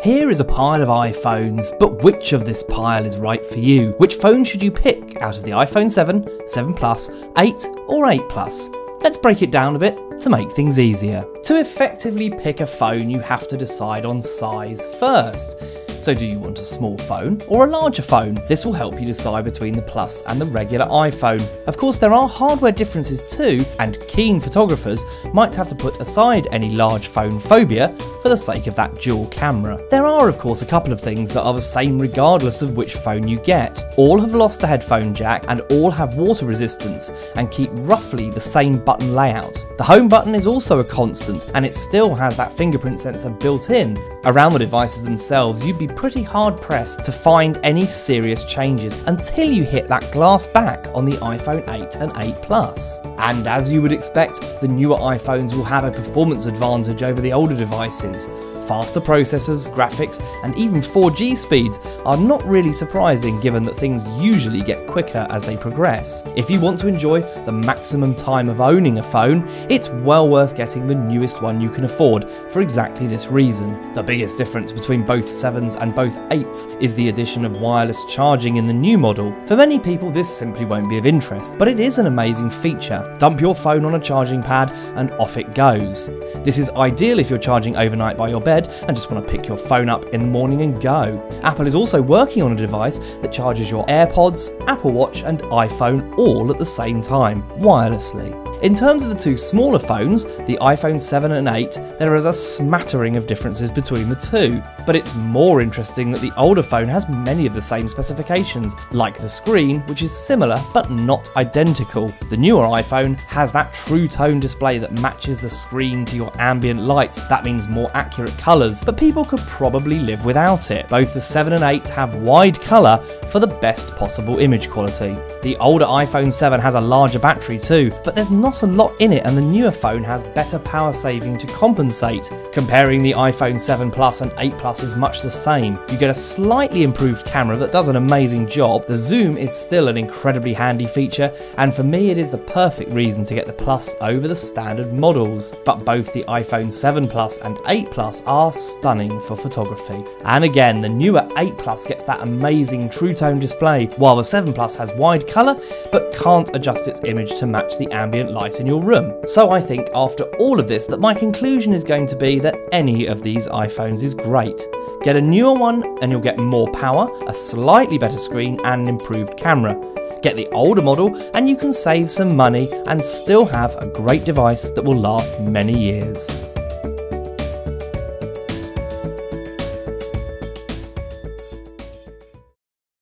Here is a pile of iPhones, but which of this pile is right for you? Which phone should you pick out of the iPhone 7, 7 Plus, 8 or 8 Plus? Let's break it down a bit to make things easier. To effectively pick a phone, you have to decide on size first. So do you want a small phone or a larger phone? This will help you decide between the Plus and the regular iPhone. Of course, there are hardware differences too, and keen photographers might have to put aside any large phone phobia for the sake of that dual camera. There are of course a couple of things that are the same regardless of which phone you get. All have lost the headphone jack and all have water resistance and keep roughly the same button layout. The home button is also a constant and it still has that fingerprint sensor built in. Around the devices themselves, you'd be pretty hard pressed to find any serious changes until you hit that glass back on the iPhone 8 and 8 Plus. And as you would expect, the newer iPhones will have a performance advantage over the older devices. Faster processors, graphics, and even 4G speeds are not really surprising given that things usually get quicker as they progress. If you want to enjoy the maximum time of owning a phone, it's well worth getting the newest one you can afford for exactly this reason. The biggest difference between both 7s and both 8s is the addition of wireless charging in the new model. For many people this simply won't be of interest, but it is an amazing feature. Dump your phone on a charging pad and off it goes. This is ideal if you're charging overnight by your bed and just want to pick your phone up in the morning and go. Apple is also working on a device that charges your AirPods, Apple Watch and iPhone all at the same time, wirelessly. In terms of the two smaller phones, the iPhone 7 and 8, there is a smattering of differences between the two. But it's more interesting that the older phone has many of the same specifications, like the screen, which is similar but not identical. The newer iPhone has that true tone display that matches the screen to your ambient light. That means more accurate colours, but people could probably live without it. Both the 7 and 8 have wide colour for the best possible image quality. The older iPhone 7 has a larger battery too, but there's not a lot in it and the newer phone has better power saving to compensate. Comparing the iPhone 7 Plus and 8 Plus is much the same. You get a slightly improved camera that does an amazing job. The zoom is still an incredibly handy feature, and for me it is the perfect reason to get the Plus over the standard models. But both the iPhone 7 Plus and 8 Plus are stunning for photography. And again, the newer 8 Plus gets that amazing true tone display, while the 7 Plus has wide colour but can't adjust its image to match the ambient light in your room. So I think after all of this that my conclusion is going to be that any of these iPhones is great. Get a newer one and you'll get more power, a slightly better screen and an improved camera. Get the older model and you can save some money and still have a great device that will last many years.